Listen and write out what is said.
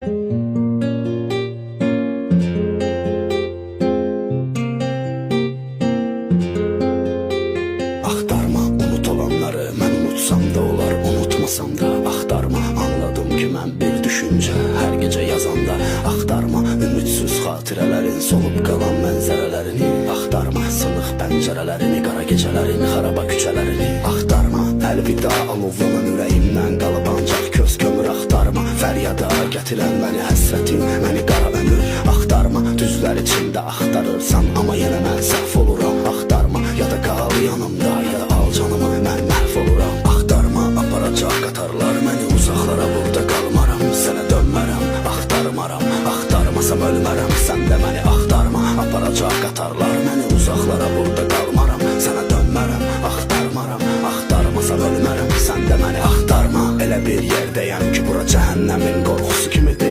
Axtarma unut olanları, mən unutsam da olar, unutmasam da. Axtarma, anladım ki mən bir düşüncə hər gecə yazanda. Axtarma, ümidsüz xatirələrin, solub qalan mənzərələrini. Axtarma, sınıq pəncərələrini, qara gecələrini, xaraba küçələrini. Axtarma, əlvida alovlanan ürəyimdən qalıb ancaq köz kömür. Axtarma, fəryada gətirən məni həsrətin, məni qara ömür. Axtarma, düzlər içində axtarırsan, amma yenə mən səhv oluram. Axtarma, ya da qal yanımda, ya da al canımı, mən məhv oluram. Axtarma, aparacaq qatarlar məni uzaqlara, burada qalmaram, sənə dönmərəm. Axtarmaram, axtarmasam ölmərəm, sən də məni axtarma. Aparacaq qatarlar məni uzaqlara, burada qalmaram, sənə dönmərəm. Axtarmaram, axtarmasam ölmərəm, sən də məni axtarma. Elə bir yerdəyəm ki, bura cəhənnəmin qorxusu kimi